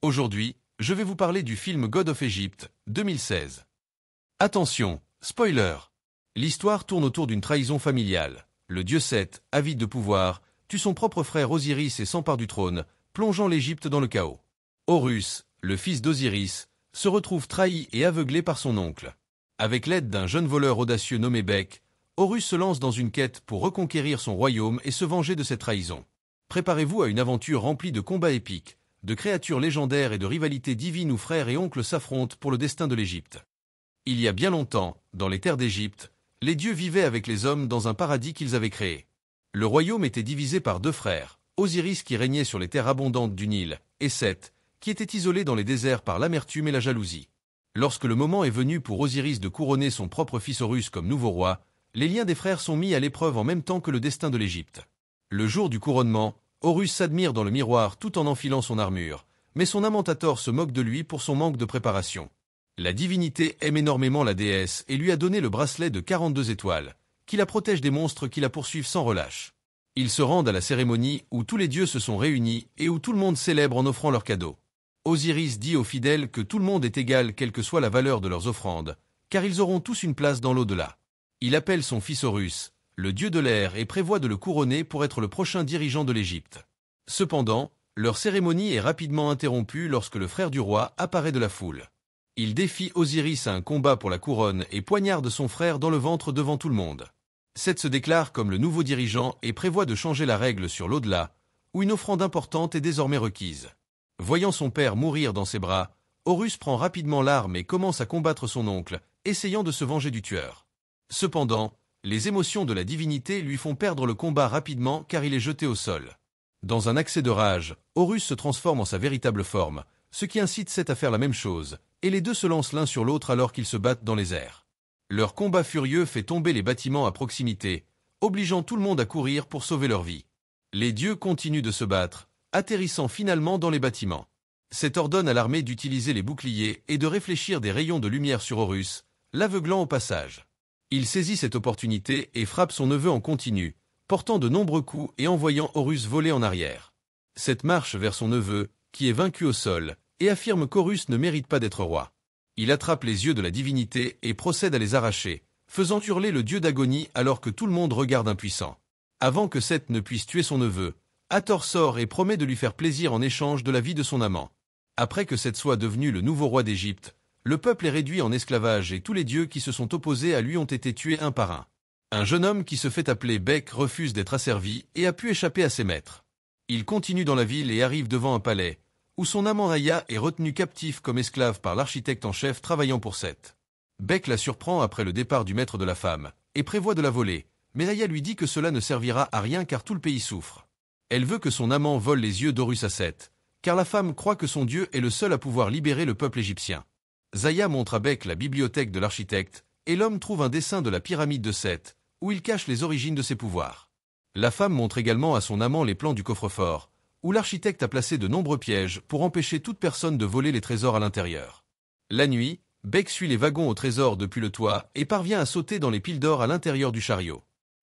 Aujourd'hui, je vais vous parler du film God of Egypt, 2016. Attention, spoiler! L'histoire tourne autour d'une trahison familiale. Le dieu Seth, avide de pouvoir, tue son propre frère Osiris et s'empare du trône, plongeant l'Égypte dans le chaos. Horus, le fils d'Osiris, se retrouve trahi et aveuglé par son oncle. Avec l'aide d'un jeune voleur audacieux nommé Bek, Horus se lance dans une quête pour reconquérir son royaume et se venger de cette trahison. Préparez-vous à une aventure remplie de combats épiques, de créatures légendaires et de rivalités divines où frères et oncles s'affrontent pour le destin de l'Égypte. Il y a bien longtemps, dans les terres d'Égypte, les dieux vivaient avec les hommes dans un paradis qu'ils avaient créé. Le royaume était divisé par deux frères, Osiris qui régnait sur les terres abondantes du Nil, et Seth, qui était isolé dans les déserts par l'amertume et la jalousie. Lorsque le moment est venu pour Osiris de couronner son propre fils Horus comme nouveau roi, les liens des frères sont mis à l'épreuve en même temps que le destin de l'Égypte. Le jour du couronnement, Horus s'admire dans le miroir tout en enfilant son armure, mais son amant Hathor se moque de lui pour son manque de préparation. La divinité aime énormément la déesse et lui a donné le bracelet de 42 étoiles, qui la protège des monstres qui la poursuivent sans relâche. Ils se rendent à la cérémonie où tous les dieux se sont réunis et où tout le monde célèbre en offrant leurs cadeaux. Osiris dit aux fidèles que tout le monde est égal quelle que soit la valeur de leurs offrandes, car ils auront tous une place dans l'au-delà. Il appelle son fils Horus, le dieu de l'air, et prévoit de le couronner pour être le prochain dirigeant de l'Égypte. Cependant, leur cérémonie est rapidement interrompue lorsque le frère du roi apparaît de la foule. Il défie Osiris à un combat pour la couronne et poignarde son frère dans le ventre devant tout le monde. Seth se déclare comme le nouveau dirigeant et prévoit de changer la règle sur l'au-delà, où une offrande importante est désormais requise. Voyant son père mourir dans ses bras, Horus prend rapidement l'arme et commence à combattre son oncle, essayant de se venger du tueur. Cependant, les émotions de la divinité lui font perdre le combat rapidement car il est jeté au sol. Dans un accès de rage, Horus se transforme en sa véritable forme, ce qui incite Seth à faire la même chose, et les deux se lancent l'un sur l'autre alors qu'ils se battent dans les airs. Leur combat furieux fait tomber les bâtiments à proximité, obligeant tout le monde à courir pour sauver leur vie. Les dieux continuent de se battre, atterrissant finalement dans les bâtiments. Seth ordonne à l'armée d'utiliser les boucliers et de réfléchir des rayons de lumière sur Horus, l'aveuglant au passage. Il saisit cette opportunité et frappe son neveu en continu, portant de nombreux coups et envoyant Horus voler en arrière. Seth marche vers son neveu, qui est vaincu au sol, et affirme qu'Horus ne mérite pas d'être roi. Il attrape les yeux de la divinité et procède à les arracher, faisant hurler le dieu d'agonie alors que tout le monde regarde impuissant. Avant que Seth ne puisse tuer son neveu, Hathor sort et promet de lui faire plaisir en échange de la vie de son amant. Après que Seth soit devenu le nouveau roi d'Égypte, le peuple est réduit en esclavage et tous les dieux qui se sont opposés à lui ont été tués un par un. Un jeune homme qui se fait appeler Bek refuse d'être asservi et a pu échapper à ses maîtres. Il continue dans la ville et arrive devant un palais, où son amant Aya est retenu captif comme esclave par l'architecte en chef travaillant pour Seth. Bek la surprend après le départ du maître de la femme, et prévoit de la voler, mais Aya lui dit que cela ne servira à rien car tout le pays souffre. Elle veut que son amant vole les yeux d'Horus à Seth, car la femme croit que son dieu est le seul à pouvoir libérer le peuple égyptien. Zaya montre à Bek la bibliothèque de l'architecte, et l'homme trouve un dessin de la pyramide de Seth, où il cache les origines de ses pouvoirs. La femme montre également à son amant les plans du coffre-fort, où l'architecte a placé de nombreux pièges pour empêcher toute personne de voler les trésors à l'intérieur. La nuit, Bek suit les wagons au trésor depuis le toit et parvient à sauter dans les piles d'or à l'intérieur du chariot.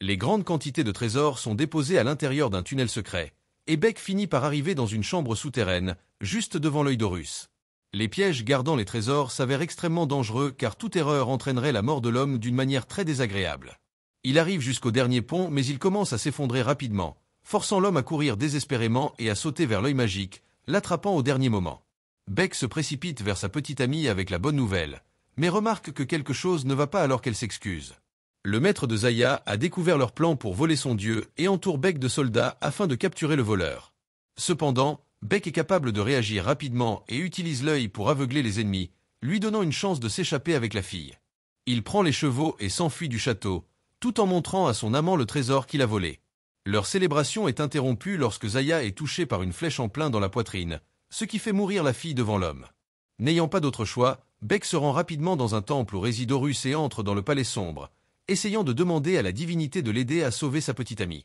Les grandes quantités de trésors sont déposées à l'intérieur d'un tunnel secret, et Bek finit par arriver dans une chambre souterraine, juste devant l'œil d'Horus. Les pièges gardant les trésors s'avèrent extrêmement dangereux car toute erreur entraînerait la mort de l'homme d'une manière très désagréable. Il arrive jusqu'au dernier pont mais il commence à s'effondrer rapidement, forçant l'homme à courir désespérément et à sauter vers l'œil magique, l'attrapant au dernier moment. Bek se précipite vers sa petite amie avec la bonne nouvelle, mais remarque que quelque chose ne va pas alors qu'elle s'excuse. Le maître de Zaya a découvert leur plan pour voler son dieu et entoure Bek de soldats afin de capturer le voleur. Cependant, Bek est capable de réagir rapidement et utilise l'œil pour aveugler les ennemis, lui donnant une chance de s'échapper avec la fille. Il prend les chevaux et s'enfuit du château, tout en montrant à son amant le trésor qu'il a volé. Leur célébration est interrompue lorsque Zaya est touchée par une flèche en plein dans la poitrine, ce qui fait mourir la fille devant l'homme. N'ayant pas d'autre choix, Bek se rend rapidement dans un temple où réside Horus et entre dans le palais sombre, essayant de demander à la divinité de l'aider à sauver sa petite amie.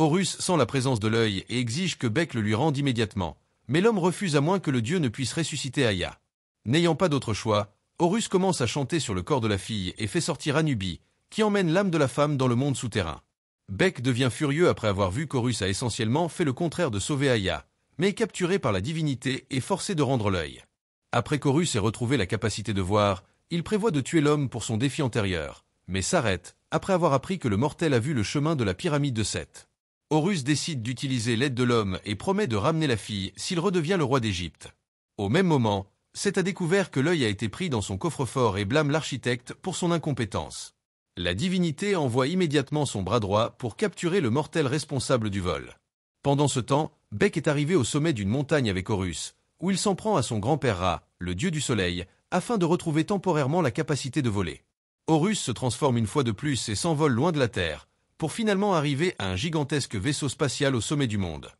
Horus sent la présence de l'œil et exige que Bek le lui rende immédiatement, mais l'homme refuse à moins que le dieu ne puisse ressusciter Aya. N'ayant pas d'autre choix, Horus commence à chanter sur le corps de la fille et fait sortir Anubi, qui emmène l'âme de la femme dans le monde souterrain. Bek devient furieux après avoir vu qu'Horus a essentiellement fait le contraire de sauver Aya, mais est capturé par la divinité et forcé de rendre l'œil. Après qu'Horus ait retrouvé la capacité de voir, il prévoit de tuer l'homme pour son défi antérieur, mais s'arrête, après avoir appris que le mortel a vu le chemin de la pyramide de Seth. Horus décide d'utiliser l'aide de l'homme et promet de ramener la fille s'il redevient le roi d'Égypte. Au même moment, Seth a découvert que l'œil a été pris dans son coffre-fort et blâme l'architecte pour son incompétence. La divinité envoie immédiatement son bras droit pour capturer le mortel responsable du vol. Pendant ce temps, Bek est arrivé au sommet d'une montagne avec Horus, où il s'en prend à son grand-père Ra, le dieu du soleil, afin de retrouver temporairement la capacité de voler. Horus se transforme une fois de plus et s'envole loin de la Terre, pour finalement arriver à un gigantesque vaisseau spatial au sommet du monde.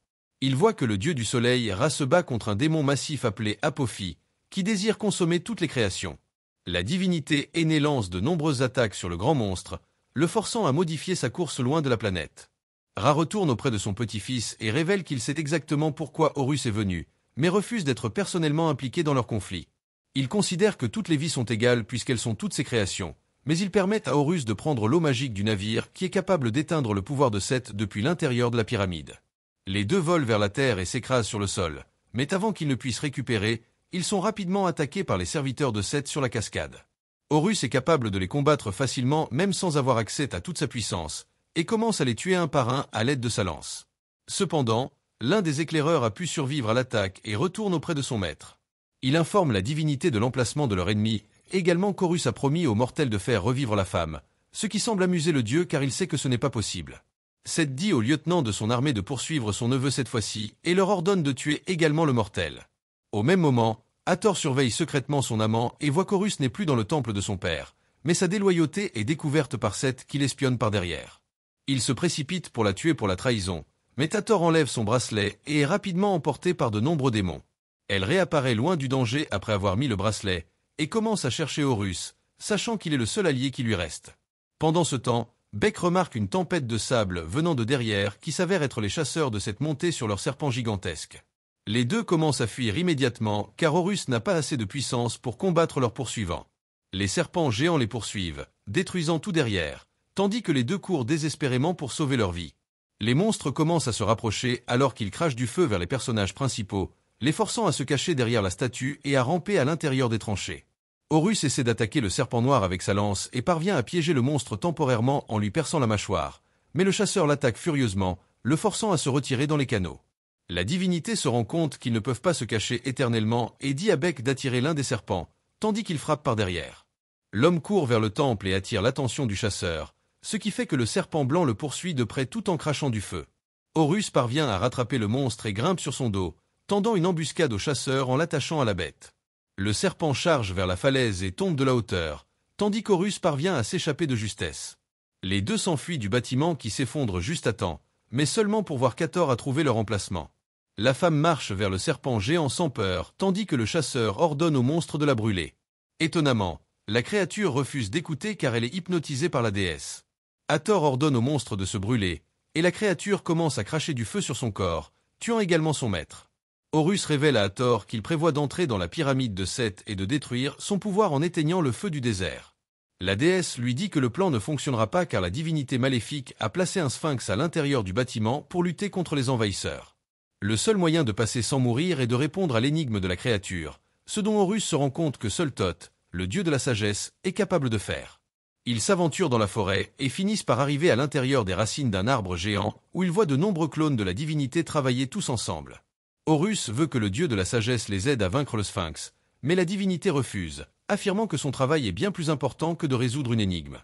Il voit que le dieu du soleil Ra se bat contre un démon massif appelé Apophi, qui désire consommer toutes les créations. La divinité aînée lance de nombreuses attaques sur le grand monstre, le forçant à modifier sa course loin de la planète. Ra retourne auprès de son petit-fils et révèle qu'il sait exactement pourquoi Horus est venu, mais refuse d'être personnellement impliqué dans leur conflit. Il considère que toutes les vies sont égales puisqu'elles sont toutes ses créations, mais ils permettent à Horus de prendre l'eau magique du navire qui est capable d'éteindre le pouvoir de Seth depuis l'intérieur de la pyramide. Les deux volent vers la terre et s'écrasent sur le sol, mais avant qu'ils ne puissent récupérer, ils sont rapidement attaqués par les serviteurs de Seth sur la cascade. Horus est capable de les combattre facilement même sans avoir accès à toute sa puissance, et commence à les tuer un par un à l'aide de sa lance. Cependant, l'un des éclaireurs a pu survivre à l'attaque et retourne auprès de son maître. Il informe la divinité de l'emplacement de leur ennemi, également qu'Horus a promis aux mortels de faire revivre la femme, ce qui semble amuser le dieu car il sait que ce n'est pas possible. Seth dit au lieutenant de son armée de poursuivre son neveu cette fois-ci et leur ordonne de tuer également le mortel. Au même moment, Hathor surveille secrètement son amant et voit qu'Horus n'est plus dans le temple de son père, mais sa déloyauté est découverte par Seth qui l'espionne par derrière. Il se précipite pour la tuer pour la trahison, mais Hathor enlève son bracelet et est rapidement emporté par de nombreux démons. Elle réapparaît loin du danger après avoir mis le bracelet, et commence à chercher Horus, sachant qu'il est le seul allié qui lui reste. Pendant ce temps, Bek remarque une tempête de sable venant de derrière qui s'avère être les chasseurs de cette montée sur leur serpent gigantesque. Les deux commencent à fuir immédiatement car Horus n'a pas assez de puissance pour combattre leurs poursuivants. Les serpents géants les poursuivent, détruisant tout derrière, tandis que les deux courent désespérément pour sauver leur vie. Les monstres commencent à se rapprocher alors qu'ils crachent du feu vers les personnages principaux, les forçant à se cacher derrière la statue et à ramper à l'intérieur des tranchées. Horus essaie d'attaquer le serpent noir avec sa lance et parvient à piéger le monstre temporairement en lui perçant la mâchoire, mais le chasseur l'attaque furieusement, le forçant à se retirer dans les canaux. La divinité se rend compte qu'ils ne peuvent pas se cacher éternellement et dit à Bek d'attirer l'un des serpents, tandis qu'il frappe par derrière. L'homme court vers le temple et attire l'attention du chasseur, ce qui fait que le serpent blanc le poursuit de près tout en crachant du feu. Horus parvient à rattraper le monstre et grimpe sur son dos, tendant une embuscade au chasseur en l'attachant à la bête. Le serpent charge vers la falaise et tombe de la hauteur, tandis qu'Horus parvient à s'échapper de justesse. Les deux s'enfuient du bâtiment qui s'effondre juste à temps, mais seulement pour voir qu'Hathor a trouvé leur emplacement. La femme marche vers le serpent géant sans peur, tandis que le chasseur ordonne au monstre de la brûler. Étonnamment, la créature refuse d'écouter car elle est hypnotisée par la déesse. Hathor ordonne au monstre de se brûler, et la créature commence à cracher du feu sur son corps, tuant également son maître. Horus révèle à Hathor qu'il prévoit d'entrer dans la pyramide de Seth et de détruire son pouvoir en éteignant le feu du désert. La déesse lui dit que le plan ne fonctionnera pas car la divinité maléfique a placé un sphinx à l'intérieur du bâtiment pour lutter contre les envahisseurs. Le seul moyen de passer sans mourir est de répondre à l'énigme de la créature, ce dont Horus se rend compte que seul Thoth, le dieu de la sagesse, est capable de faire. Ils s'aventurent dans la forêt et finissent par arriver à l'intérieur des racines d'un arbre géant où ils voient de nombreux clones de la divinité travailler tous ensemble. Horus veut que le dieu de la sagesse les aide à vaincre le sphinx, mais la divinité refuse, affirmant que son travail est bien plus important que de résoudre une énigme.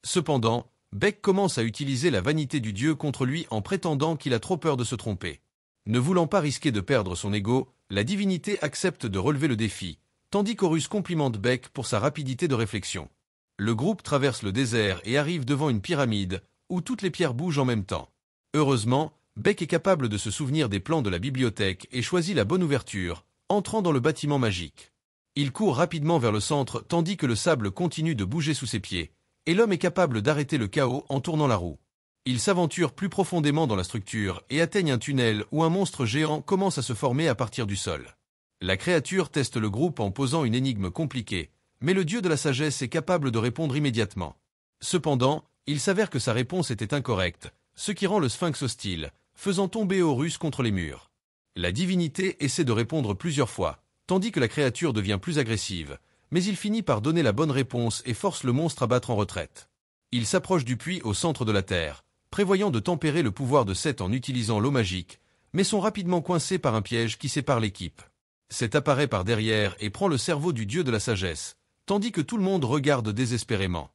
Cependant, Bek commence à utiliser la vanité du dieu contre lui en prétendant qu'il a trop peur de se tromper. Ne voulant pas risquer de perdre son ego, la divinité accepte de relever le défi, tandis qu'Horus complimente Bek pour sa rapidité de réflexion. Le groupe traverse le désert et arrive devant une pyramide, où toutes les pierres bougent en même temps. Heureusement, Bek est capable de se souvenir des plans de la bibliothèque et choisit la bonne ouverture, entrant dans le bâtiment magique. Il court rapidement vers le centre tandis que le sable continue de bouger sous ses pieds, et l'homme est capable d'arrêter le chaos en tournant la roue. Ils s'aventurent plus profondément dans la structure et atteignent un tunnel où un monstre géant commence à se former à partir du sol. La créature teste le groupe en posant une énigme compliquée, mais le dieu de la sagesse est capable de répondre immédiatement. Cependant, il s'avère que sa réponse était incorrecte, ce qui rend le sphinx hostile, faisant tomber Horus contre les murs. La divinité essaie de répondre plusieurs fois, tandis que la créature devient plus agressive, mais il finit par donner la bonne réponse et force le monstre à battre en retraite. Il s'approche du puits au centre de la Terre, prévoyant de tempérer le pouvoir de Seth en utilisant l'eau magique, mais sont rapidement coincés par un piège qui sépare l'équipe. Seth apparaît par derrière et prend le cerveau du dieu de la sagesse, tandis que tout le monde regarde désespérément.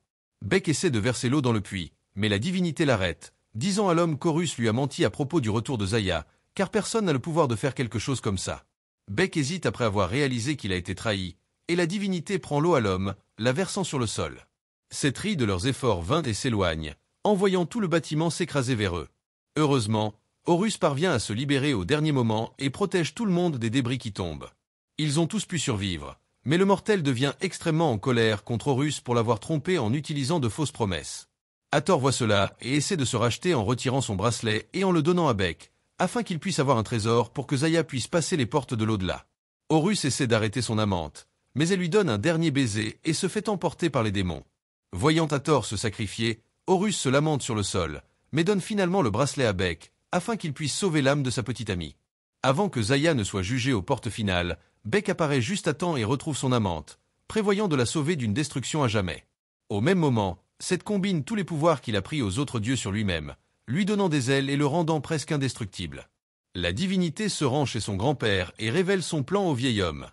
Beck essaie de verser l'eau dans le puits, mais la divinité l'arrête, disant à l'homme qu'Horus lui a menti à propos du retour de Zaya, car personne n'a le pouvoir de faire quelque chose comme ça. Beck hésite après avoir réalisé qu'il a été trahi, et la divinité prend l'eau à l'homme, la versant sur le sol. Seth rit de leurs efforts vains et s'éloigne, envoyant tout le bâtiment s'écraser vers eux. Heureusement, Horus parvient à se libérer au dernier moment et protège tout le monde des débris qui tombent. Ils ont tous pu survivre, mais le mortel devient extrêmement en colère contre Horus pour l'avoir trompé en utilisant de fausses promesses. Hathor voit cela et essaie de se racheter en retirant son bracelet et en le donnant à Beck, afin qu'il puisse avoir un trésor pour que Zaya puisse passer les portes de l'au-delà. Horus essaie d'arrêter son amante, mais elle lui donne un dernier baiser et se fait emporter par les démons. Voyant Hathor se sacrifier, Horus se lamente sur le sol, mais donne finalement le bracelet à Beck, afin qu'il puisse sauver l'âme de sa petite amie. Avant que Zaya ne soit jugée aux portes finales, Beck apparaît juste à temps et retrouve son amante, prévoyant de la sauver d'une destruction à jamais. Au même moment, Seth combine tous les pouvoirs qu'il a pris aux autres dieux sur lui-même, lui donnant des ailes et le rendant presque indestructible. La divinité se rend chez son grand-père et révèle son plan au vieil homme.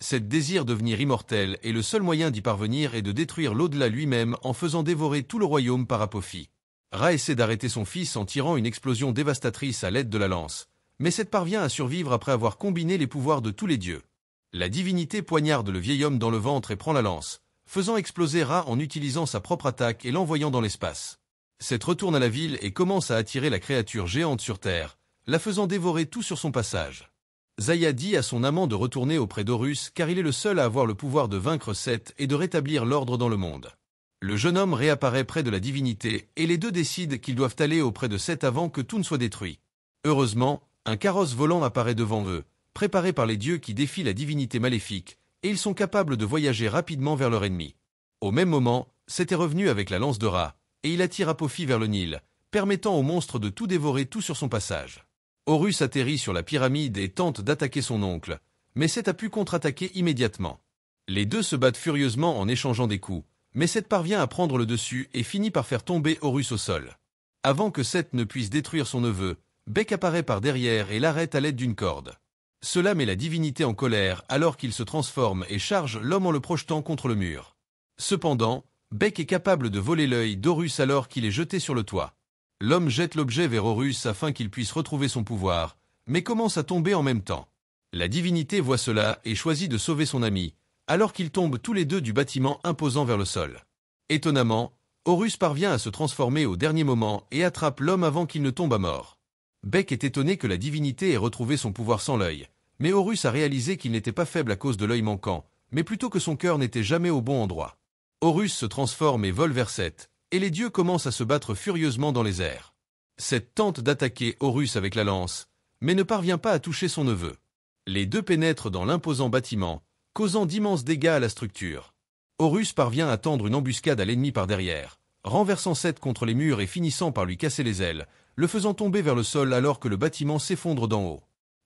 Seth désire devenir immortel et le seul moyen d'y parvenir est de détruire l'au-delà lui-même en faisant dévorer tout le royaume par Apophie. Ra essaie d'arrêter son fils en tirant une explosion dévastatrice à l'aide de la lance, mais Seth parvient à survivre après avoir combiné les pouvoirs de tous les dieux. La divinité poignarde le vieil homme dans le ventre et prend la lance, faisant exploser Ra en utilisant sa propre attaque et l'envoyant dans l'espace. Seth retourne à la ville et commence à attirer la créature géante sur Terre, la faisant dévorer tout sur son passage. Zaya dit à son amant de retourner auprès d'Horus car il est le seul à avoir le pouvoir de vaincre Seth et de rétablir l'ordre dans le monde. Le jeune homme réapparaît près de la divinité et les deux décident qu'ils doivent aller auprès de Seth avant que tout ne soit détruit. Heureusement, un carrosse volant apparaît devant eux, préparé par les dieux qui défient la divinité maléfique, et ils sont capables de voyager rapidement vers leur ennemi. Au même moment, Seth est revenu avec la lance de Ra, et il attire Apophie vers le Nil, permettant au monstre de tout dévorer tout sur son passage. Horus atterrit sur la pyramide et tente d'attaquer son oncle, mais Seth a pu contre-attaquer immédiatement. Les deux se battent furieusement en échangeant des coups, mais Seth parvient à prendre le dessus et finit par faire tomber Horus au sol. Avant que Seth ne puisse détruire son neveu, Beck apparaît par derrière et l'arrête à l'aide d'une corde. Cela met la divinité en colère alors qu'il se transforme et charge l'homme en le projetant contre le mur. Cependant, Beck est capable de voler l'œil d'Horus alors qu'il est jeté sur le toit. L'homme jette l'objet vers Horus afin qu'il puisse retrouver son pouvoir, mais commence à tomber en même temps. La divinité voit cela et choisit de sauver son ami, alors qu'ils tombent tous les deux du bâtiment imposant vers le sol. Étonnamment, Horus parvient à se transformer au dernier moment et attrape l'homme avant qu'il ne tombe à mort. Beck est étonné que la divinité ait retrouvé son pouvoir sans l'œil, mais Horus a réalisé qu'il n'était pas faible à cause de l'œil manquant, mais plutôt que son cœur n'était jamais au bon endroit. Horus se transforme et vole vers Seth, et les dieux commencent à se battre furieusement dans les airs. Seth tente d'attaquer Horus avec la lance, mais ne parvient pas à toucher son neveu. Les deux pénètrent dans l'imposant bâtiment, causant d'immenses dégâts à la structure. Horus parvient à tendre une embuscade à l'ennemi par derrière, renversant Seth contre les murs et finissant par lui casser les ailes, le faisant tomber vers le sol alors que le bâtiment s'effondre d'en haut.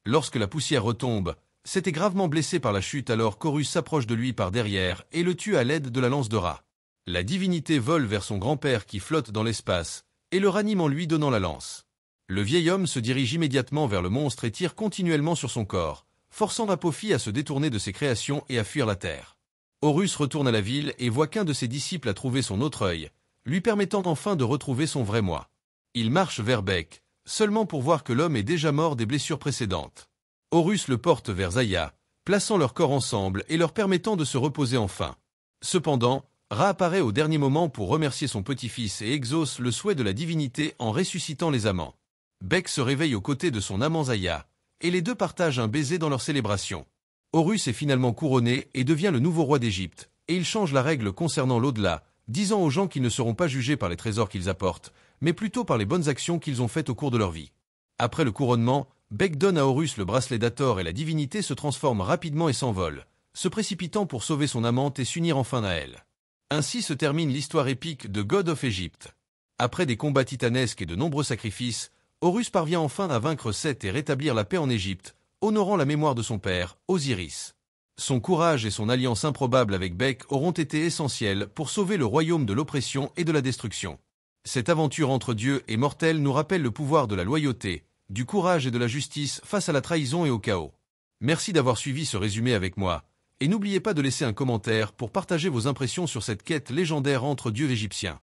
Lorsque la poussière retombe, Seth est gravement blessé par la chute alors qu'Horus s'approche de lui par derrière et le tue à l'aide de la lance de Ra. La divinité vole vers son grand-père qui flotte dans l'espace, et le ranime en lui donnant la lance. Le vieil homme se dirige immédiatement vers le monstre et tire continuellement sur son corps, forçant Apophie à se détourner de ses créations et à fuir la terre. Horus retourne à la ville et voit qu'un de ses disciples a trouvé son autre œil, lui permettant enfin de retrouver son vrai moi. Il marche vers Beck, seulement pour voir que l'homme est déjà mort des blessures précédentes. Horus le porte vers Zaya, plaçant leur corps ensemble et leur permettant de se reposer enfin. Cependant, Ra apparaît au dernier moment pour remercier son petit-fils et exauce le souhait de la divinité en ressuscitant les amants. Beck se réveille aux côtés de son amant Zaya, et les deux partagent un baiser dans leur célébration. Horus est finalement couronné et devient le nouveau roi d'Égypte, et il change la règle concernant l'au-delà, disant aux gens qu'ils ne seront pas jugés par les trésors qu'ils apportent, mais plutôt par les bonnes actions qu'ils ont faites au cours de leur vie. Après le couronnement, Beck donne à Horus le bracelet d'Hathor et la divinité se transforme rapidement et s'envole, se précipitant pour sauver son amante et s'unir enfin à elle. Ainsi se termine l'histoire épique de God of Egypt. Après des combats titanesques et de nombreux sacrifices, Horus parvient enfin à vaincre Seth et rétablir la paix en Égypte, honorant la mémoire de son père, Osiris. Son courage et son alliance improbable avec Bek auront été essentiels pour sauver le royaume de l'oppression et de la destruction. Cette aventure entre dieux et mortels nous rappelle le pouvoir de la loyauté, du courage et de la justice face à la trahison et au chaos. Merci d'avoir suivi ce résumé avec moi, et n'oubliez pas de laisser un commentaire pour partager vos impressions sur cette quête légendaire entre dieux égyptiens.